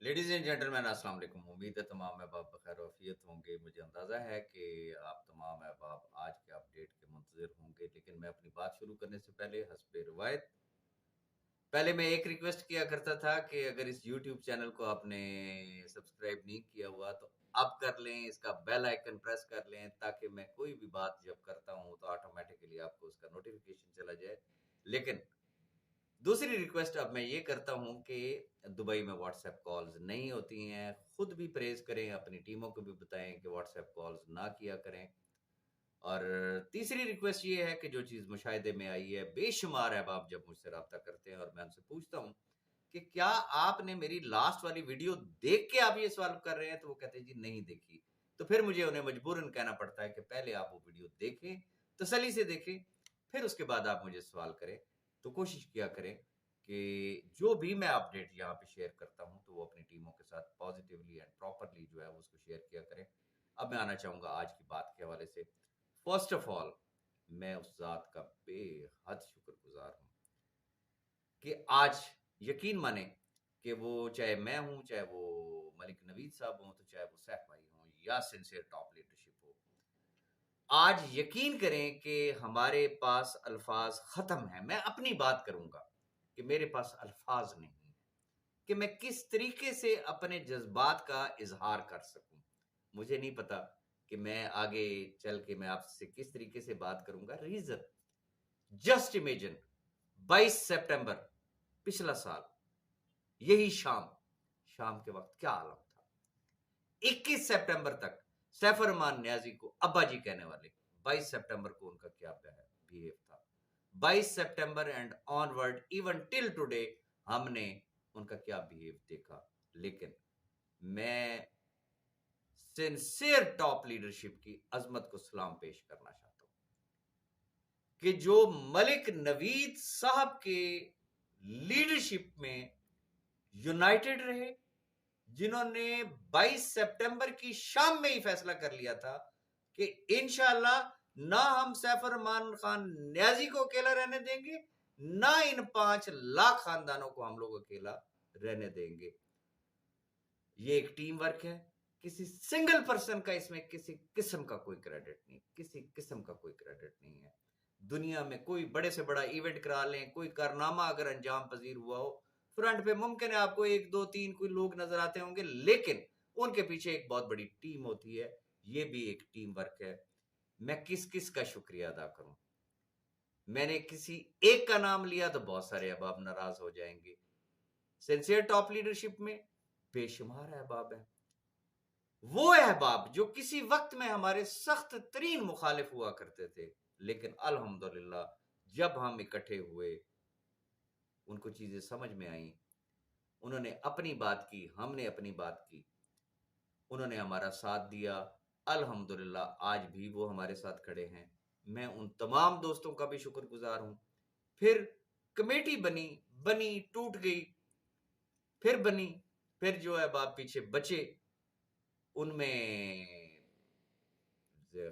Ladies and gentleman अस्सलाम वालेकुम। उम्मीद है तमाम अहबाब बखैर वफियत होंगे। मुझे अंदाज़ा है कि आप तमाम अहबाब आज के अपडेट के मुंतज़िर होंगे, लेकिन मैं अपनी बात शुरू करने से पहले हस्बे रिवायत पहले मैं एक रिक्वेस्ट किया करता था कि अगर इस यूट्यूब चैनल को आपने सब्सक्राइब नहीं किया हुआ तो अब कर लें, इसका बेल आइकन प्रेस कर लें ताकि मैं कोई भी बात जब करता हूँ तो ऑटोमेटिकली आपको उसका नोटिफिकेशन चला जाए। लेकिन दूसरी रिक्वेस्ट अब मैं ये करता हूं कि दुबई में व्हाट्सएप कॉल्स नहीं होती हैं। खुद भी प्रेज करें, अपनी टीमों को भी बताएं कि व्हाट्सएप कॉल्स ना किया करें। और तीसरी रिक्वेस्ट ये है कि जो चीज़ मुशाहिदे में आई है, बेशुमार अहबाब जब मुझसे रब्ता करते हैं और मैं उनसे पूछता हूँ कि क्या आपने मेरी लास्ट वाली वीडियो देख के आप ये सवाल कर रहे हैं, तो वो कहते हैं जी नहीं देखी। तो फिर मुझे उन्हें मजबूरन कहना पड़ता है कि पहले आप वो वीडियो देखें, तसल्ली से देखें, फिर उसके बाद आप मुझे सवाल करें। तो कोशिश किया करें कि जो भी मैं अपडेट यहाँ पे शेयर करता हूँ तो वो अपनी टीमों के साथ पॉजिटिवली एंड प्रॉपरली जो है वो उसको शेयर किया करें। अब मैं आना चाहूँगा आज की बात के हवाले से। फर्स्ट ऑफ ऑल, मैं उस ज़ात का बेहद शुक्रगुजार हूँ कि आज यकीन माने कि वो चाहे मैं हूँ, चाहे वो मलिक नवीद साहब हों, तो चाहे वो सैफ भाई हों या सिंसियर टॉप लीडरशिप हो, आज यकीन करें कि हमारे पास अल्फाज खत्म है। मैं अपनी बात करूंगा कि मेरे पास अल्फाज नहीं है कि मैं किस तरीके से अपने जज्बात का इजहार कर सकूं। मुझे नहीं पता कि मैं आगे चल के मैं आपसे किस तरीके से बात करूंगा। रीजन, जस्ट इमेजिन 22 सितंबर पिछला साल, यही शाम शाम के वक्त क्या आलम था। 21 सितंबर तक सैफर रहमान न्याजी को अब्बा जी कहने वाले, 22 सितंबर को उनका क्या बिहेव था। 22 सितंबर and onward even till today हमने उनका क्या बिहेव देखा। लेकिन मैं सिंसियर टॉप लीडरशिप की अजमत को सलाम पेश करना चाहता हूं कि जो मलिक नवीद साहब के लीडरशिप में यूनाइटेड रहे, जिन्होंने 22 सितंबर की शाम में ही फैसला कर लिया था कि इंशाल्लाह ना हम सैफर रहमान खान न्याजी को अकेला रहने देंगे, ना इन 5 लाख खानदानों को हम लोग अकेला रहने देंगे। ये एक टीम वर्क है। किसी सिंगल पर्सन का इसमें किसी किस्म का कोई क्रेडिट नहीं, किसी किस्म का कोई क्रेडिट नहीं है। दुनिया में कोई बड़े से बड़ा इवेंट करा लें, कोई कारनामा अगर अंजाम पजीर हुआ हो, फ्रंट पे मुमकिन है आपको एक दो तीन कोई लोग नजर आते होंगे, लेकिन उनके पीछे एक बहुत बड़ी टीम होती है। ये भी एक टीम वर्क है। मैं किस किस का शुक्रिया अदा करूं। मैंने किसी एक का नाम लिया तो बहुत सारे अहबाब नाराज हो जाएंगे। सिंसियर टॉप लीडरशिप में बेशुमार अहबाब है। वो अहबाब जो किसी वक्त में हमारे सख्त तरीन मुखालिफ हुआ करते थे, लेकिन अल्हम्दुलिल्लाह जब हम इकट्ठे हुए, उनको चीजें समझ में आई, उन्होंने अपनी बात की, हमने अपनी बात की, उन्होंने हमारा साथ दिया। अल्हम्दुलिल्लाह आज भी वो हमारे साथ खड़े हैं। मैं उन तमाम दोस्तों का भी शुक्रगुजार हूं। फिर कमेटी बनी, बनी, टूट गई, फिर बनी, फिर जो है बाप पीछे बचे, उनमें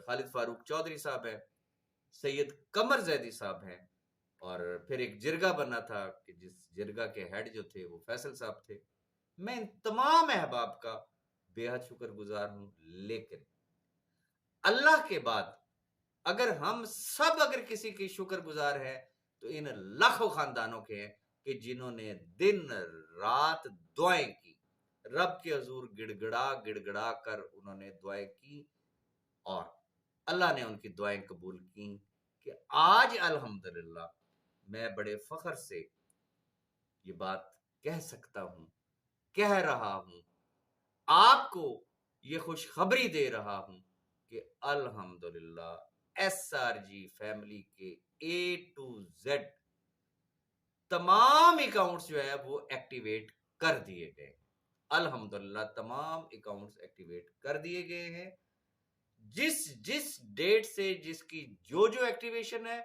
खालिद फारूक चौधरी साहब हैं, सैयद कमर जैदी साहब हैं, और फिर एक जिरगा बना था कि जिस जिरगा के हेड जो थे वो फैसल साहब थे। मैं इन तमाम अहबाब का बेहद शुक्रगुजार हूं। लेकिन अल्लाह के बाद अगर हम सब अगर किसी की शुक्रगुजार हैं तो इन लाखों खानदानों के हैं कि जिन्होंने दिन रात दुआएं की, रब के हजूर गिड़गिड़ा गिड़गिड़ा कर उन्होंने दुआएं की, और अल्लाह ने उनकी दुआएं कबूल की कि आज अल्हम्दुलिल्लाह मैं बड़े फख्र से ये बात कह सकता हूं, कह रहा हूं, आपको ये खुशखबरी दे रहा हूं कि अल्हम्दुलिल्लाह एसआरजी फैमिली के ए टू जेड तमाम अकाउंट्स जो है वो एक्टिवेट कर दिए गए। अल्हम्दुलिल्लाह तमाम अकाउंट्स एक्टिवेट कर दिए गए हैं। जिस जिस डेट से जिसकी जो जो एक्टिवेशन है,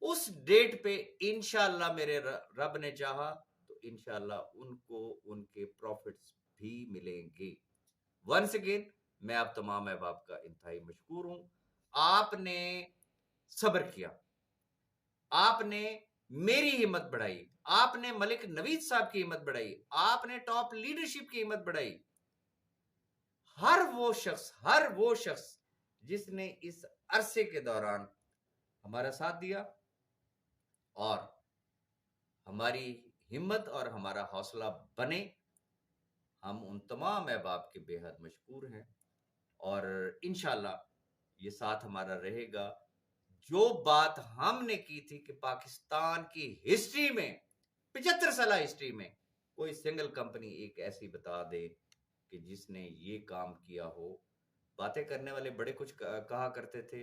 उस डेट पे इंशाल्लाह मेरे रब ने चाहा तो इंशाल्लाह उनको उनके प्रॉफिट्स भी मिलेंगे। वंस अगेन मैं आप तमाम अहबाब का इंतहाई मशकूर हूं। आपने सब्र किया, आपने मेरी हिम्मत बढ़ाई, आपने मलिक नवीद साहब की हिम्मत बढ़ाई, आपने टॉप लीडरशिप की हिम्मत बढ़ाई। हर वो शख्स जिसने इस अरसे के दौरान हमारा साथ दिया और हमारी हिम्मत और हमारा हौसला बने, हम उन तमाम अहबाब के बेहद मशकूर हैं और इंशाल्लाह ये साथ हमारा रहेगा। जो बात हमने की थी कि पाकिस्तान की हिस्ट्री में 75 साल हिस्ट्री में कोई सिंगल कंपनी एक ऐसी बता दे कि जिसने ये काम किया हो। बातें करने वाले बड़े कुछ कहा करते थे।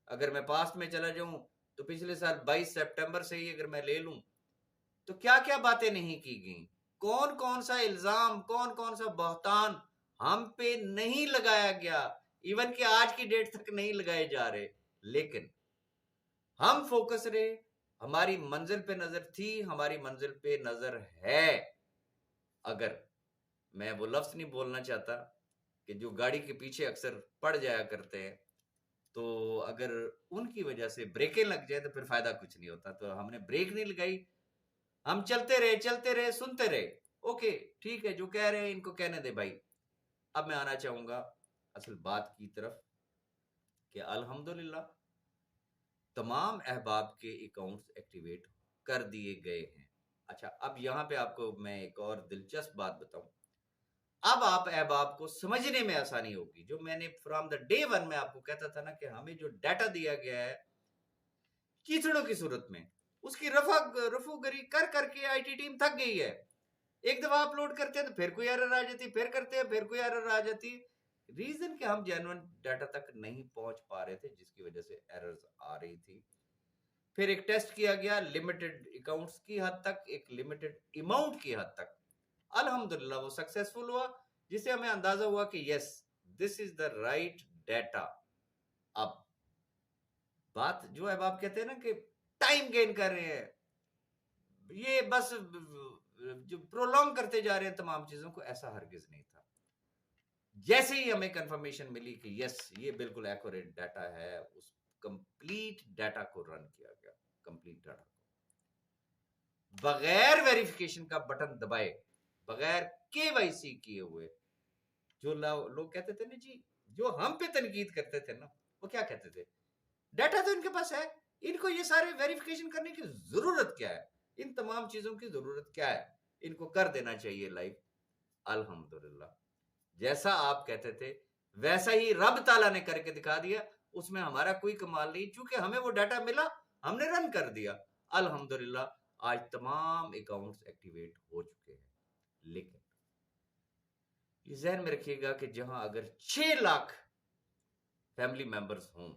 अगर मैं पास्ट में चला जाऊं तो पिछले साल 22 सितंबर से ही अगर मैं ले लूं तो क्या क्या बातें नहीं की गई, कौन कौन सा इल्जाम, कौन कौन सा बहतान हम पे नहीं लगाया गया, इवन कि आज की डेट तक नहीं लगाए जा रहे। लेकिन हम फोकस रहे, हमारी मंजिल पे नजर थी, हमारी मंजिल पे नजर है। अगर मैं वो लफ्ज नहीं बोलना चाहता कि जो गाड़ी के पीछे अक्सर पड़ जाया करते हैं, तो अगर उनकी वजह से ब्रेकें लग जाए तो फिर फायदा कुछ नहीं होता। तो हमने ब्रेक नहीं लगाई, हम चलते रहे, सुनते रहे। ओके, ठीक है, जो कह रहे हैं इनको कहने दे भाई। अब मैं आना चाहूंगा असल बात की तरफ कि अल्हम्दुलिल्लाह तमाम अहबाब के अकाउंट्स एक्टिवेट कर दिए गए हैं। अच्छा, अब यहां पे आपको मैं एक और दिलचस्प बात बताऊं। अब आप अहबाब को समझने में आसानी होगी। जो मैंने फ्रॉम द डे वन में आपको कहता था ना कि हमें जो डाटा दिया गया है कीचड़ों की सूरत में, उसकी रफूगरी कर करके आईटी टीम थक गई है। एक दफा अपलोड करते हैं तो फिर कोई एरर आ जाती, फिर करते हैं फिर कोई एरर आ जाती। रीजन कि हम जेन्युइन डाटा तक नहीं पहुंच पा रहे थे, जिसकी वजह से एरर्स आ रही थी। फिर एक टेस्ट किया गया लिमिटेड अकाउंट्स की हद तक, एक लिमिटेड अमाउंट की हद तक। अल्हम्दुलिल्लाह वो सक्सेसफुल हुआ, जिससे हमें अंदाजा हुआ कि yes, this is the right data. अब बात जो है, आप कहते हैं ना कि टाइम गेन कर रहे हैं, ये बस जो प्रोलॉन्ग करते जा रहे हैं तमाम चीजों को, ऐसा हरगिज नहीं था। जैसे ही हमें कंफर्मेशन मिली कि यस ये बिल्कुल एक्यूरेट डाटा है, उस कंप्लीट डाटा को रन किया गया। कंप्लीट डाटा को बगैर वेरिफिकेशन का बटन दबाए, बगैर केवाईसी किए हुए, जो लोग कहते थे ना जी, जो हम पे तनकीद करते थे ना, वो क्या कहते थे, डाटा तो इनके पास है, इनको ये सारे वेरिफिकेशन करने की जरूरत क्या है, इन तमाम चीजों की जरूरत क्या है, इनको कर देना चाहिए लाइव। अल्हम्दुलिल्लाह जैसा आप कहते थे वैसा ही रब ताला ने करके दिखा दिया। उसमें हमारा कोई कमाल नहीं, चूंकि हमें वो डाटा मिला, हमने रन कर दिया। अल्हम्दुलिल्लाह आज तमाम अकाउंट्स एक्टिवेट हो चुके हैं। लेकिन ये जहन में रखिएगा कि जहां अगर 6 लाख फैमिली मेंबर्स हों,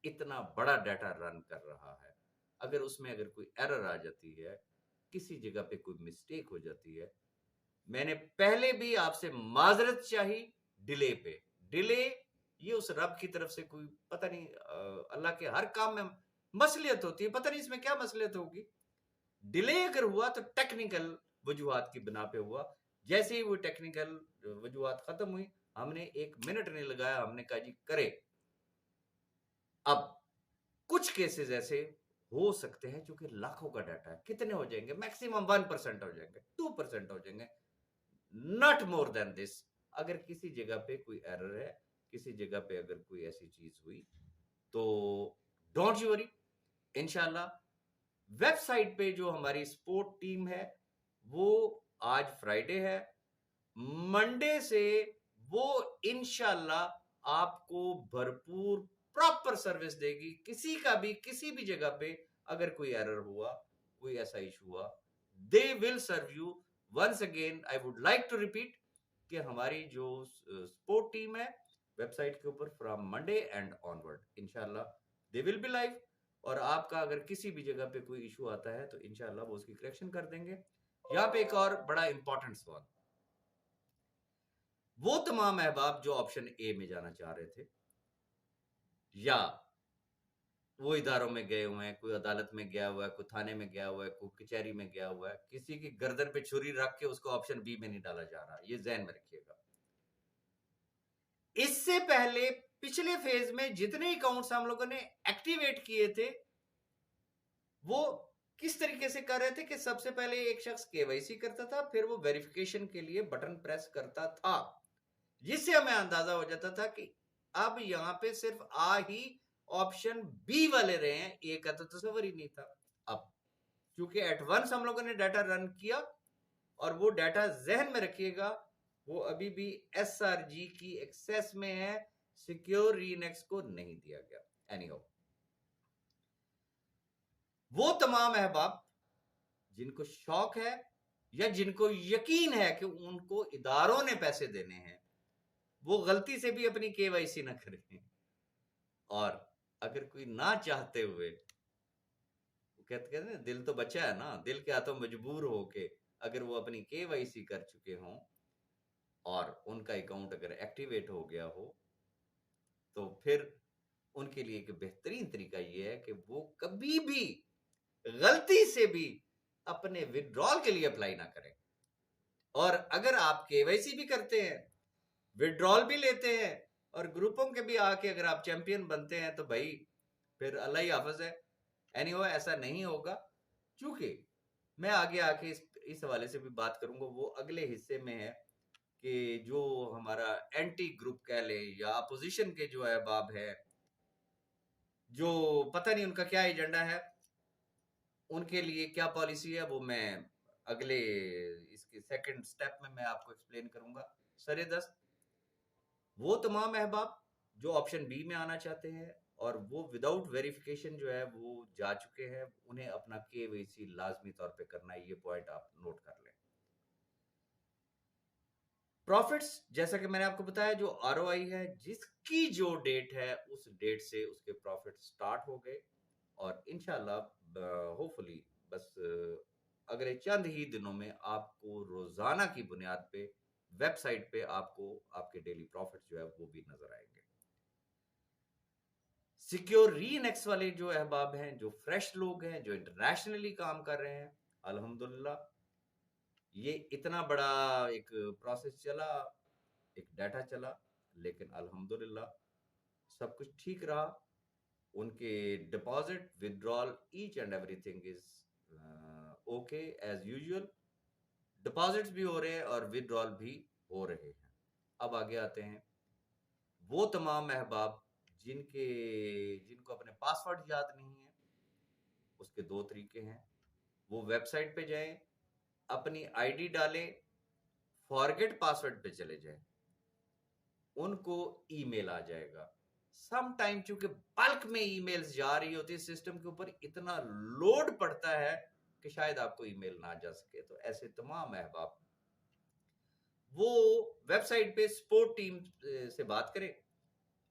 इतना बड़ा डाटा रन कर रहा है, अगर उसमें अगर कोई एरर आ जाती है, किसी जगह पे कोई मिस्टेक हो जाती है, मैंने पहले भी आपसे माजरत चाही डिले पे। डिले ये उस रब की तरफ से कोई पता नहीं, अल्लाह के हर काम में मसलियत होती है, पता नहीं इसमें क्या मसलियत होगी। डिले अगर हुआ तो टेक्निकल वजूहात की बिना पे हुआ। जैसे ही वो टेक्निकल वजूहात खत्म हुई, हमने 1 मिनट नहीं लगाया, हमने कहा जी करे। अब कुछ केसेस ऐसे हो सकते हैं क्योंकि लाखों का डाटा है, कितने हो जाएंगे, मैक्सिमम 1% हो जाएंगे, 2% हो जाएंगे, नॉट मोर देन दिस। अगर किसी जगह पे कोई एरर है, किसी जगह पे अगर कोई ऐसी चीज हुई, तो डोंट यू वरी, इंशाल्लाह वेबसाइट पे जो हमारी सपोर्ट टीम है, वो आज फ्राइडे है, मंडे से वो इंशाल्लाह आपको भरपूर प्रॉपर सर्विस देगी। किसी का भी किसी भी जगह पे अगर कोई एरर हुआ, कोई ऐसा इशू हुआ, they will serve you. Once again I would like to repeat कि हमारी जो सपोर्ट टीम है वेबसाइट के ऊपर फ्रॉम मंडे एंड ऑनवर्ड इंशाल्लाह दे विल बी लाइव। और आपका अगर किसी भी जगह पे कोई इशू आता है तो इंशाल्लाह वो उसकी करेक्शन कर देंगे। यहाँ पे एक और बड़ा इंपॉर्टेंट सवाल, वो तमाम अहबाब जो ऑप्शन ए में जाना चाह रहे थे, या वो इदारों में गए हुए हैं, कोई अदालत में गया हुआ है, कोई थाने में गया हुआ है, कोई कचहरी में गया हुआ है, किसी की गर्दन पे छुरी रख के उसको ऑप्शन बी में नहीं डाला जा रहा, ये जहन में रखिएगा। इससे पहले पिछले फेज में जितने अकाउंट्स हम लोगों ने एक्टिवेट किए थे, वो किस तरीके से कर रहे थे कि सबसे पहले एक शख्स केवाईसी करता था, फिर वो वेरिफिकेशन के लिए बटन प्रेस करता था, जिससे हमें अंदाजा हो जाता था कि अब यहां पे सिर्फ आ ही ऑप्शन बी वाले रहे हैं, ए का तो तस्वर ही नहीं था। अब क्योंकि एट वंस हम लोगों ने डाटा रन किया, और वो डाटा जहन में रखिएगा, वो अभी भी एसआरजी की एक्सेस में है, सिक्योर रीनेक्स को नहीं दिया गया। एनीहाउ, वो तमाम अहबाब जिनको शौक है या जिनको यकीन है कि उनको इदारों ने पैसे देने हैं, वो गलती से भी अपनी केवाईसी ना करें। और अगर कोई ना चाहते हुए, कहते हैं ना, दिल तो बचा है ना, दिल के हाथों मजबूर होके अगर वो अपनी केवाईसी कर चुके हों और उनका अकाउंट अगर एक्टिवेट हो गया हो, तो फिर उनके लिए एक बेहतरीन तरीका ये है कि वो कभी भी गलती से भी अपने विड्रॉल के लिए अप्लाई ना करें। और अगर आप केवाईसी भी करते हैं, विड्रॉल भी लेते हैं, और ग्रुपों के भी आके अगर आप चैंपियन बनते हैं, तो भाई फिर अल्लाह ही हाफिज है। एनीवे, ऐसा नहीं होगा। चूंकि मैं आगे आके इस हवाले से भी बात करूंगा, वो अगले हिस्से में है कि जो हमारा एंटी ग्रुप कह ले या अपोजिशन के जो अहबाब है, जो पता नहीं उनका क्या एजेंडा है, उनके लिए क्या पॉलिसी है, वो मैं अगले इसके सेकंड स्टेप में मैं आपको एक्सप्लेन करूंगा। सरे दस्त वो तमाम अहबाब जो ऑप्शन बी में आना चाहते हैं और वो विदाउट वेरिफिकेशन जो है वो जा चुके हैं, उन्हें अपना केवाईसी लाजमी तौर पे करना है। ये पॉइंट आप नोट कर लें। प्रॉफिट्स, जैसा कि मैंने आपको बताया, जो आरओआई है, जिसकी जो डेट है उस डेट से उसके प्रॉफिट स्टार्ट हो गए, और इंशाल्लाह होपफुली बस अगले चंद ही दिनों में आपको रोजाना की बुनियाद पे वेबसाइट पे आपको आपके डेली प्रॉफिट जो है वो भी नजर आएंगे। सिक्योर रीनेक्स वाले जो अहबाब हैं, जो फ्रेश लोग हैं, जो इंटरनेशनली काम कर रहे हैं, अल्हम्दुलिल्लाह ये इतना बड़ा एक प्रोसेस चला, एक डाटा चला, लेकिन अल्हम्दुलिल्लाह सब कुछ ठीक रहा। उनके deposit, withdrawal, each and everything is okay as usual. Deposits भी हो रहे हैं और विड्रॉल भी हो रहे हैं। अब आगे आते हैं वो तमाम अहबाब जिनके जिनको अपने पासवर्ड याद नहीं है। उसके दो तरीके हैं। वो वेबसाइट पे जाएं, अपनी आईडी डालें, फॉरगेट पासवर्ड पे चले जाएं, उनको ईमेल आ जाएगा। सम टाइम चूंकि बल्क में ईमेल्स जा रही होती है, सिस्टम के ऊपर इतना लोड पड़ता है कि शायद आपको ईमेल ना जा सके। तो ऐसे तमाम अहबाब वो वेबसाइट पे सपोर्ट टीम से बात करें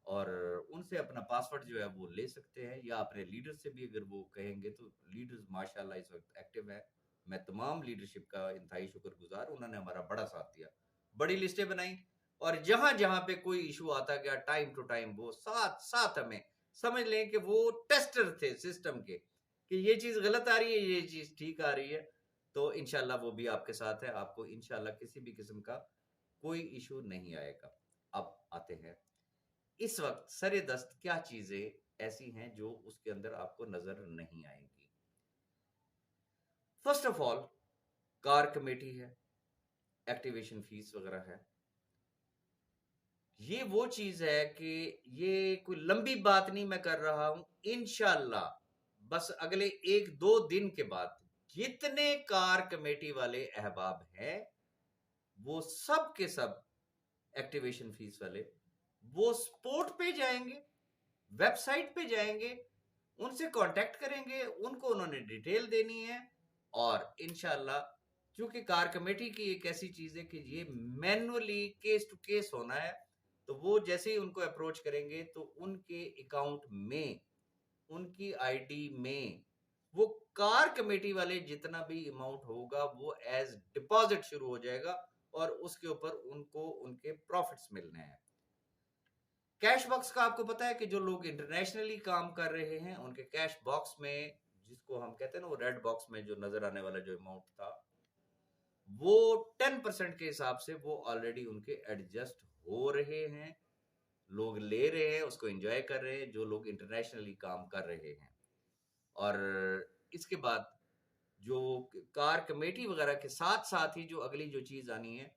और उनसे अपना पासवर्ड जो है वो ले सकते हैं, या अपने लीडर से भी अगर वो कहेंगे, तो लीडर्स माशाल्लाह इस वक्त एक्टिव है। मैं तमाम लीडरशिप का इंतहाई शुक्रगुजार, उन्होंने हमारा बड़ा साथ दिया, बड़ी लिस्टें बनाई, और जहां जहां पे कोई इशू आता गया, टाइम टू टाइम वो साथ साथ हमें, समझ लें कि वो टेस्टर थे सिस्टम के, कि ये चीज गलत आ रही है, ये चीज ठीक आ रही है। तो इनशाला वो भी आपके साथ है, आपको इनशाला किसी भी किस्म का कोई इशू नहीं आएगा। अब आते हैं इस वक्त सरे दस्त क्या चीजें ऐसी हैं जो उसके अंदर आपको नजर नहीं आएंगी। First of all, car committee है, एक्टिवेशन फीस वगैरह है। ये वो चीज है कि ये कोई लंबी बात नहीं मैं कर रहा हूं, इंशाल्लाह बस अगले एक दो दिन के बाद जितने कार कमेटी वाले अहबाब हैं, वो सब के सब एक्टिवेशन फीस वाले, वो स्पोर्ट पे जाएंगे, वेबसाइट पे जाएंगे, उनसे कांटेक्ट करेंगे, उनको उन्होंने डिटेल देनी है। और इंशाल्लाह, क्योंकि कार कमेटी की एक ऐसी चीज है कि ये मैनुअली केस टू केस होना है, तो वो जैसे ही उनको अप्रोच करेंगे, तो उनके अकाउंट में, उनकी आईडी में, वो कार कमेटी वाले जितना भी अमाउंट होगा वो एज डिपॉजिट शुरू हो जाएगा, और उसके ऊपर उनको उनके प्रॉफिट्स मिलने हैं। कैश बॉक्स का आपको पता है कि जो लोग इंटरनेशनली काम कर रहे हैं, उनके कैश बॉक्स में, जिसको हम कहते हैं ना, वो रेड बॉक्स में जो नजर आने वाला जो अमाउंट था, वो 10% के हिसाब से वो ऑलरेडी उनके एडजस्ट हो रहे हैं। लोग ले रहे हैं, उसको एंजॉय कर रहे हैं, जो लोग इंटरनेशनली काम कर रहे हैं। और इसके बाद जो कार कमेटी वगैरह के साथ साथ ही जो अगली जो चीज आनी है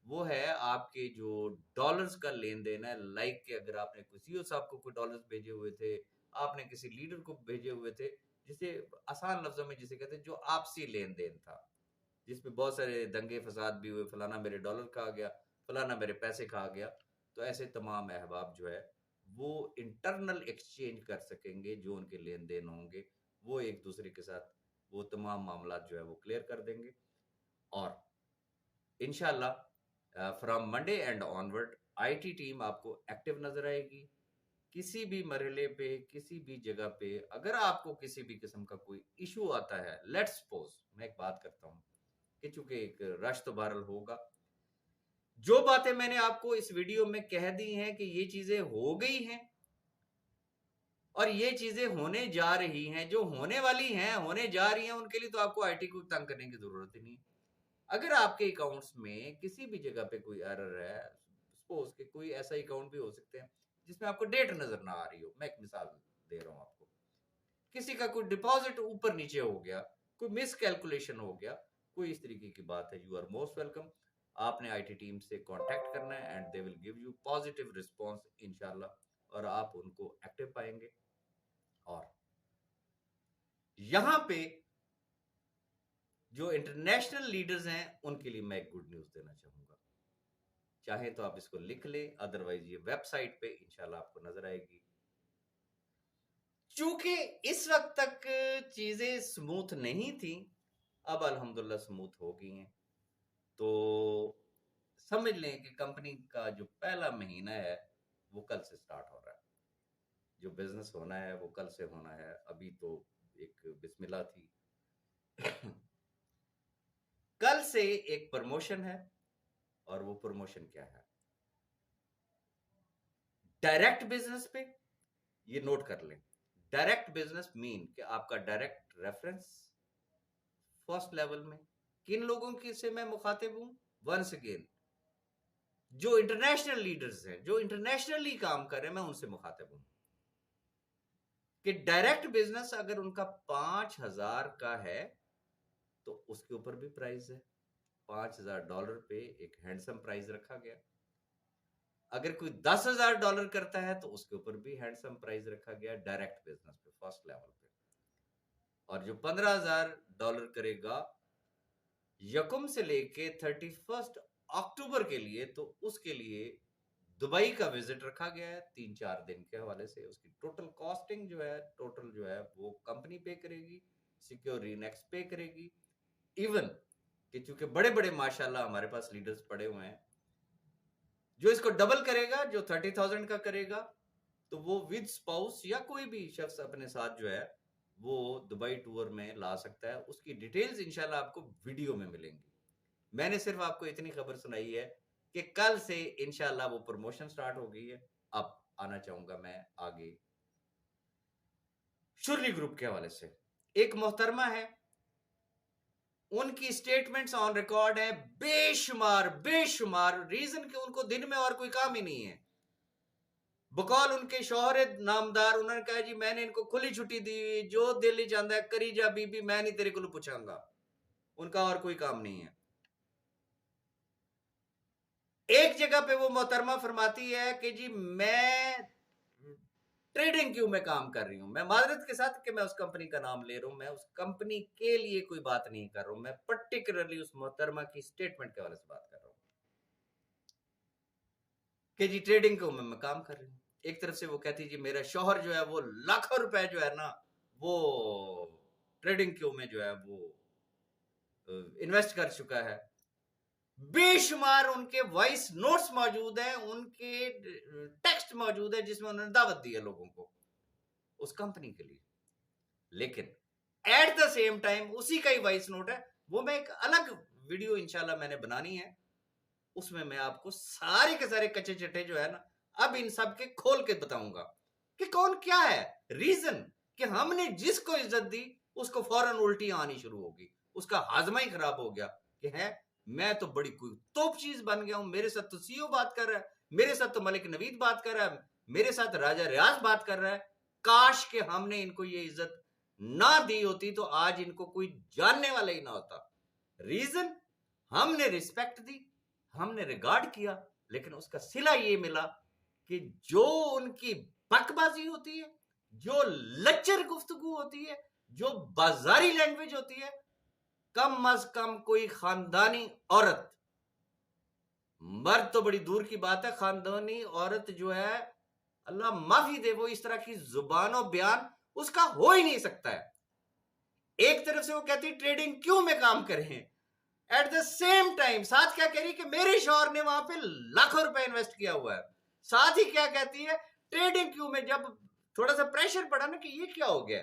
वो है आपके जो डॉलर्स का लेन देन है। लाइक के अगर आपने किसी साहब को कोई डॉलर्स भेजे हुए थे, आपने किसी लीडर को भेजे हुए थे, जिसे आसान लफ्जों में जिसे कहते हैं जो आपसी लेन देन था, जिसमें बहुत सारे दंगे फसाद भी हुए, फलाना मेरे डॉलर खा गया, फलाना मेरे पैसे खा गया, तो ऐसे तमाम अहबाब जो है वो इंटरनल एक्सचेंज कर सकेंगे। जो उनके लेन देन होंगे वो एक दूसरे के साथ वो तमाम मामला जो है वो क्लियर कर देंगे। और इंशाल्लाह from Monday and onward IT team आपको एक्टिव नजर आएगी। किसी भी मरहले पे, किसी भी जगह पे अगर आपको किसी भी किस्म का कोई इशू आता है, लेट्स सपोज मैं एक बात करता हूं कि चूंकि एक रश तो बहरल होगा, जो बातें मैंने आपको इस वीडियो में कह दी हैं कि ये चीजें हो गई हैं और ये चीजें होने जा रही हैं, जो होने वाली हैं, होने जा रही हैं, उनके लिए तो आपको आईटी को तंग करने की जरूरत ही नहीं। अगर आपके अकाउंट्स में किसी भी जगह पे कोई एरर है, सपोज के कोई ऐसा अकाउंट भी हो सकते हैं जिसमें आपको डेट नजर ना आ रही हो, मैं एक मिसाल दे रहा हूं आपको, किसी का कोई डिपॉजिट ऊपर नीचे हो गया, कोई मिस कैलकुलेशन हो गया, कोई इस तरीके की बात है, यू आर मोस्ट वेलकम। आपने आईटी टीम से कांटेक्ट करना है and they will give you positive response इंशाल्लाह, और आप उनको एक्टिव पाएंगे। और यहां पे जो इंटरनेशनल लीडर्स हैं उनके लिए मैं एक गुड न्यूज देना चाहूंगा। चाहे तो आप इसको लिख ले, अदरवाइज ये वेबसाइट पे इंशाल्लाह आपको नजर आएगी। चूंकि इस वक्त तक चीजें स्मूथ नहीं थी, अब अल्हम्दुलिल्लाह स्मूथ हो गई हैं। तो समझ लें कि कंपनी का जो पहला महीना है वो कल से स्टार्ट हो रहा है। जो बिजनेस होना है वो कल से होना है। अभी तो एक बिस्मिल्लाह थी। कल से एक प्रमोशन है, और वो प्रमोशन क्या है? डायरेक्ट बिजनेस पे, ये नोट कर लें, डायरेक्ट बिजनेस मीन कि आपका डायरेक्ट रेफरेंस फर्स्ट लेवल में किन लोगों की से मैं मुखातिब हूं? वंस अगेन जो इंटरनेशनल लीडर्स हैं, जो इंटरनेशनली काम कर रहे हैं, मैं उनसे मुखातिब हूं कि डायरेक्ट बिजनेस अगर उनका 5,000 का है तो उसके ऊपर भी प्राइस है। $5,000 पे एक हैंडसम प्राइस रखा गया। अगर कोई $10,000 करता है तो उसके ऊपर भी हैंडसम प्राइस रखा गया डायरेक्ट बिजनेस पे फर्स्ट लेवल पे। और जो $15,000 करेगा यकुम से लेके 31 अक्टूबर के लिए, तो उसके लिए दुबई का विजिट रखा गया है 3-4 दिन के हवाले से। उसकी टोटल कॉस्टिंग जो है, टोटल जो है वो कंपनी पे करेगी, सिक्योरिनेक्स पे करेगी। इवन कि चूंकि बड़े बड़े माशाल्लाह हमारे पास लीडर्स पड़े हुए हैं, जो इसको डबल करेगा, जो 30,000 का करेगा, तो वो विद स्पाउस या कोई भी शख्स अपने साथ जो है वो दुबई टूर में ला सकता है। उसकी डिटेल्स इंशाल्लाह आपको वीडियो में मिलेंगी। मैंने सिर्फ आपको इतनी खबर सुनाई है कि कल से इंशाल्लाह वो प्रमोशन स्टार्ट हो गई है। अब आना चाहूंगा मैं आगे शुरली ग्रुप के हवाले से। एक मोहतरमा है, उनकी स्टेटमेंट्स ऑन रिकॉर्ड है, बेशुमार बेशुमार रीजन कि उनको दिन में और कोई काम ही नहीं है। बकौल उनके शोहरत नामदार, उन्होंने कहा जी मैंने इनको खुली छुट्टी दी, जो दिल चाहता है करी जा बीबी, मैं नहीं तेरे को पूछांगा। उनका और कोई काम नहीं है। एक जगह पे वो मोहतरमा फरमाती है कि जी मैं ट्रेडिंग क्यों में काम कर रही हूं। मैं माजरत के साथ कि मैं उस कंपनी का नाम ले रहा हूं, मैं उस कंपनी के लिए कोई बात नहीं कर रहा हूं, मैं पर्टिकुलरली उस मोहतरमा की स्टेटमेंट के हवाले से बात कर रहा हूं कि जी ट्रेडिंग क्यों में मैं काम कर रही हूं। एक तरफ से वो कहती जी मेरा शौहर जो है वो लाखों रुपए जो है ना वो ट्रेडिंग क्यों में जो है वो इन्वेस्ट कर चुका है। बेशुमार उनके वॉइस नोट्स मौजूद हैं, उनके टेक्स्ट मौजूद है जिसमें उन्होंने दावत दी है लोगों को उस कंपनी के लिए। लेकिन एट द सेम टाइम उसी का ही वॉइस नोट है, वो मैं एक अलग वीडियो इंशाल्लाह मैंने बनानी है, उसमें मैं आपको सारे के सारे कच्चे चट्टे जो है ना अब इन सब के खोल के बताऊंगा कि कौन क्या है रीजन कि हमने जिसको इज्जत दी उसको फौरन उल्टी आनी शुरू होगी, उसका हाजमा ही खराब हो गया कि है मैं तो बड़ी कोई तोप चीज बन गया हूं, मेरे साथ तो सीईओ बात कर रहा है, मेरे साथ तो मलिक नवीद बात कर रहा है, मेरे साथ राजा रियाज बात कर रहा है। काश के हमने इनको ये इज्जत ना दी होती तो आज इनको कोई जानने वाला ही ना होता। रीजन, हमने रिस्पेक्ट दी, हमने रिगार्ड किया, लेकिन उसका सिला ये मिला कि जो उनकी बकबाजी होती है, जो लच्चर गुफ्तगू होती है, जो बाजारी लैंग्वेज होती है, कम अज कम कोई खानदानी औरत, मर्द तो बड़ी दूर की बात है, खानदानी औरत जो है, अल्लाह माफी दे, वो इस तरह की जुबानों बयान उसका हो ही नहीं सकता है। एक तरफ से वो कहती है ट्रेडिंग क्यों में काम करें, एट द सेम टाइम साथ क्या कह रही है कि मेरे शौहर ने वहां पे लाखों रुपए इन्वेस्ट किया हुआ है। साथ ही क्या कहती है, ट्रेडिंग क्यों में जब थोड़ा सा प्रेशर पड़ा ना कि ये क्या हो गया,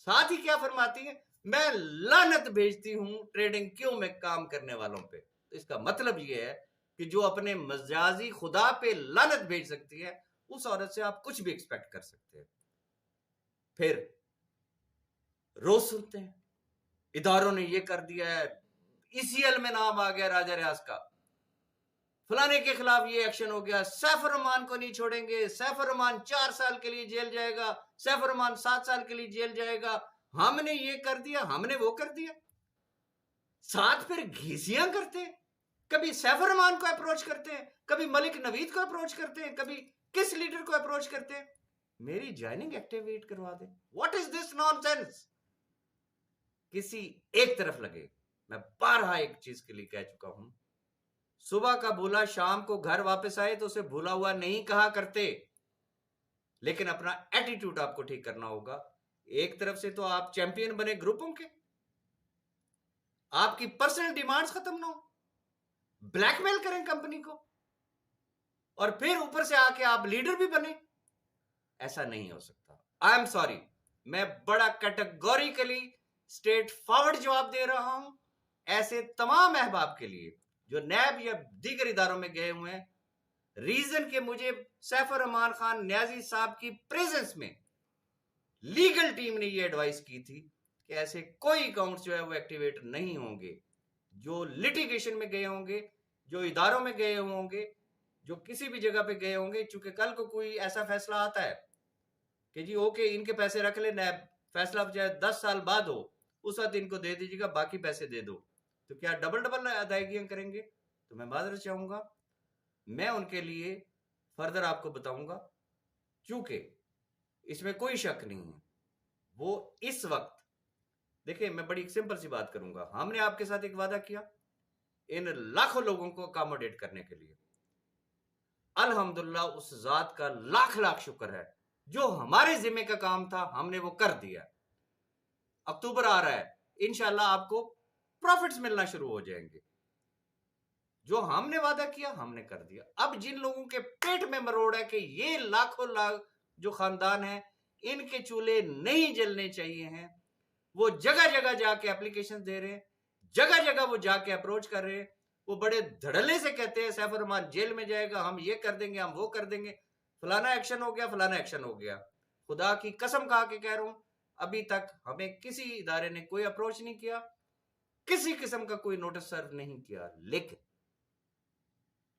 साथ ही क्या फरमाती है, मैं लानत भेजती हूं ट्रेडिंग क्यों में काम करने वालों पे। तो इसका मतलब ये है कि जो अपने मजाजी खुदा पे लानत भेज सकती है, उस औरत से आप कुछ भी एक्सपेक्ट कर सकते हैं। फिर रोज सुनते हैं इदारों ने ये कर दिया है, ईसीएल में नाम आ गया राजा रियाज का, फलाने के खिलाफ ये एक्शन हो गया, सैफ रहमान को नहीं छोड़ेंगे, सैफ रहमान 4 साल के लिए जेल जाएगा, सैफ रहमान 7 साल के लिए जेल जाएगा, हमने ये कर दिया, हमने वो कर दिया। साथ फिर घिसियां करते हैं, कभी सैफ रहमान को अप्रोच करते हैं, कभी मलिक नवीद को अप्रोच करते हैं, कभी किस लीडर को अप्रोच करते हैं, मेरी ज्वाइनिंग एक्टिवेट करवा दे। What is this nonsense. किसी एक तरफ लगे, मैं बारहा एक चीज के लिए कह चुका हूं, सुबह का भूला शाम को घर वापस आए तो उसे भूला हुआ नहीं कहा करते, लेकिन अपना एटीट्यूड आपको ठीक करना होगा। एक तरफ से तो आप चैंपियन बने ग्रुपों के, आपकी पर्सनल डिमांड्स खत्म ना हो, ब्लैकमेल करें कंपनी को, और फिर ऊपर से आके आप लीडर भी बने, ऐसा नहीं हो सकता। आई एम सॉरी, मैं बड़ा कैटेगोरिकली स्ट्रेट फॉरवर्ड जवाब दे रहा हूं ऐसे तमाम अहबाब के लिए जो नैब या दीगर इदारों में गए हुए हैं। रीजन के मुझे सैफ रहमान खान न्याजी साहब की प्रेजेंस में लीगल टीम ने ये एडवाइस की थी कि ऐसे कोई अकाउंट्स जो है वो एक्टिवेट नहीं होंगे, जो लिटिगेशन में गए होंगे, जो इदारों में गए होंगे, जो किसी भी जगह पे गए होंगे। चूंकि कल को कोई ऐसा फैसला आता है कि जी ओके इनके पैसे रख ले, नैब फैसला चाहे 10 साल बाद हो, उस वक्त इनको दे दीजिएगा, बाकी पैसे दे दो, तो क्या डबल डबल अदायगियां करेंगे? तो मैं माजरत चाहूंगा, मैं उनके लिए फर्दर आपको बताऊंगा, क्योंकि इसमें कोई शक नहीं है। वो इस वक्त देखिए, मैं बड़ी सिंपल सी बात करूंगा, हमने आपके साथ एक वादा किया इन लाखों लोगों को अकोमोडेट करने के लिए। अल्हम्दुलिल्लाह उस जात का लाख लाख शुक्र है, जो हमारे जिम्मे का काम था हमने वो कर दिया। अक्टूबर आ रहा है, इंशाल्लाह आपको प्रॉफिट्स मिलना शुरू हो जाएंगे। जो हमने वादा किया हमने कर दिया। अब जिन लोगों के पेट में मरोड़ है कि ये लाखों लाख जो खानदान है इनके चूल्हे नहीं जलने चाहिए हैं, वो जगह जगह जाके एप्लीकेशन दे रहे हैं, जगह जगह वो जाके अप्रोच कर रहे हैं। वो बड़े धड़ल्ले से कहते हैं सैफ रहमान जेल में जाएगा, हम ये कर देंगे, हम वो कर देंगे, फलाना एक्शन हो गया, फलाना एक्शन हो गया। खुदा की कसम खा के कह रहा हूं, अभी तक हमें किसी इदारे ने कोई अप्रोच नहीं किया, किसी किस्म का कोई नोटिस सर्व नहीं किया। लेकिन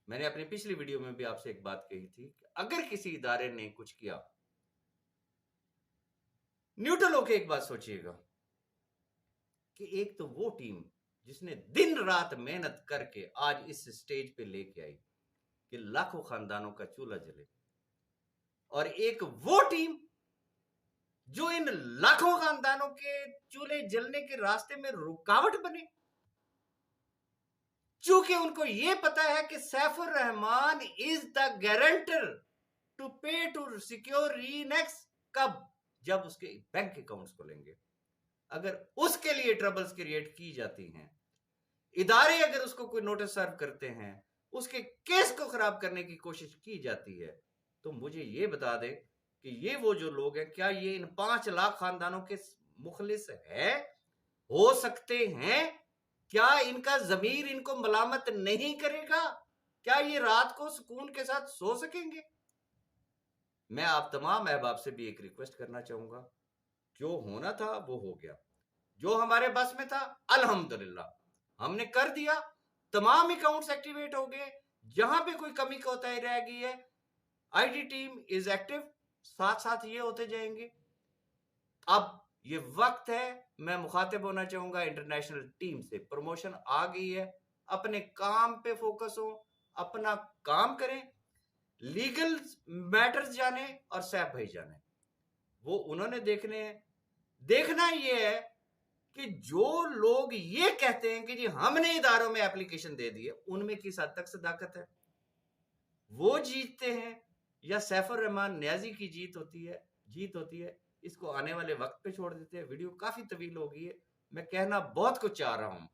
मैंने अपनी पिछली वीडियो में भी आपसे एक बात कही थी कि अगर किसी इदारे ने कुछ किया, न्यूट्रल होकर एक बात सोचिएगा कि एक तो वो टीम जिसने दिन रात मेहनत करके आज इस स्टेज पे लेके आई कि लाखों खानदानों का चूल्हा जले, और एक वो टीम जो इन लाखों खानदानों के चूल्हे जलने के रास्ते में रुकावट बने, चूंकि उनको यह पता है कि Saifur Rahman is the guarantor to pay to secure रीनेक्स, कब? जब उसके बैंक अकाउंट्स खोलेंगे। अगर उसके लिए ट्रबल्स क्रिएट की जाती हैं, इदारे अगर उसको कोई नोटिस सर्व करते हैं, उसके केस को खराब करने की कोशिश की जाती है, तो मुझे ये बता दे कि ये वो जो लोग हैं, क्या ये इन 5 लाख खानदानों के मुखलिस है, हो सकते हैं? क्या इनका जमीर इनको मलामत नहीं करेगा? क्या ये रात को सुकून के साथ सो सकेंगे? मैं आप तमाम अहबाब से भी एक रिक्वेस्ट करना चाहूंगा, जो होना था वो हो गया, जो हमारे बस में था अल्हम्दुलिल्लाह हमने कर दिया, तमाम अकाउंट्स एक्टिवेट हो गए, जहां पे कोई कमी कोताही रह गई है आईटी टीम इज एक्टिव, साथ साथ ये होते जाएंगे। अब ये वक्त है, मैं मुखातिब होना चाहूंगा इंटरनेशनल टीम से। प्रमोशन आ गई है, अपने काम पे फोकस हो, अपना काम करें, लीगल मैटर्स जाने और सैफ भाई जाने, वो उन्होंने देखने हैं। देखना ये है कि जो लोग ये कहते हैं कि जी हमने इदारों में एप्लीकेशन दे दी है, उनमें किस हद तक सदाकत है, वो जीतते हैं या सैफुर रहमान न्याजी की जीत होती है। इसको आने वाले वक्त पे छोड़ देते हैं। वीडियो काफी तवील हो गई है, मैं कहना बहुत कुछ चाह रहा हूं,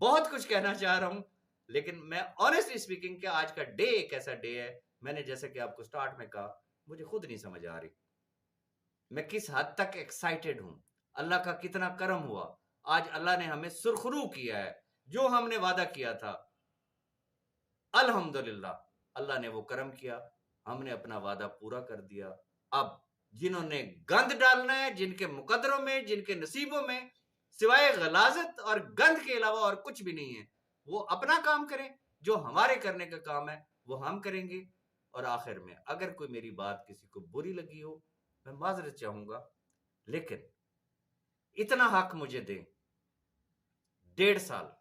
बहुत कुछ कहना चाह रहा हूं, लेकिन मैं ऑनेस्टली स्पीकिंग कि आज का डे एक ऐसा डे है, मैंने जैसे कि आपको स्टार्ट में कहा, मुझे खुद नहीं समझ आ रही मैं किस हद तक एक्साइटेड हूं, अल्लाह का कितना करम हुआ। आज अल्लाह ने हमें सुरखरू किया है, जो हमने वादा किया था अल्हम्दुलिल्लाह अल्लाह ने वो करम किया, हमने अपना वादा पूरा कर दिया। अब जिन्होंने गंद डालना है, जिनके मुकदरों में, जिनके नसीबों में सिवाय गलाजत और गंद के अलावा और कुछ भी नहीं है, वो अपना काम करें। जो हमारे करने का काम है वो हम करेंगे। और आखिर में अगर कोई मेरी बात किसी को बुरी लगी हो, मैं माजरत चाहूंगा, लेकिन इतना हक मुझे दें, 1.5 साल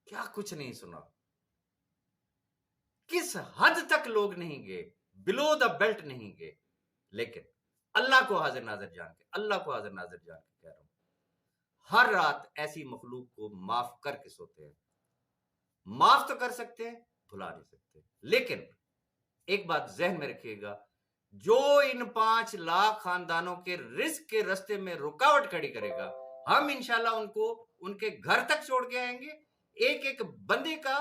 क्या कुछ नहीं सुना, किस हद तक लोग नहीं गए, बिलो द बेल्ट नहीं गए, लेकिन अल्लाह को हाजिर नाजिर जान के, अल्लाह को हाजिर नाजिर जान के कह रहा हूं, हर रात ऐसी मखलूक को माफ करके सोते हैं। माफ तो कर सकते हैं, भुला नहीं सकते। लेकिन एक बात जहन में रखिएगा, जो इन 5 लाख खानदानों के रिस्क के रास्ते में रुकावट खड़ी करेगा, हम इंशाल्लाह उनको उनके घर तक छोड़ के आएंगे। एक एक बंदे का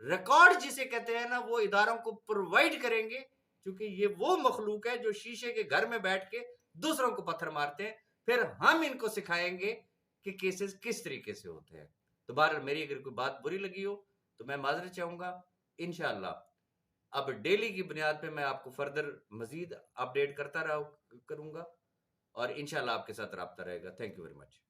रिकॉर्ड जिसे कहते हैं ना, वो इदारों को प्रोवाइड करेंगे, क्योंकि ये वो मखलूक है जो शीशे के घर में बैठ के दूसरों को पत्थर मारते हैं। फिर हम इनको सिखाएंगे कि केसेस किस तरीके से होते हैं। तो बहरहाल मेरी अगर कोई बात बुरी लगी हो तो मैं माजरत चाहूंगा। इंशाल्लाह अब डेली की बुनियाद पे मैं आपको फर्दर मजीद अपडेट करता रहा करूंगा, और इंशाल्लाह आपके साथ रब्ता रहेगा। Thank you very much.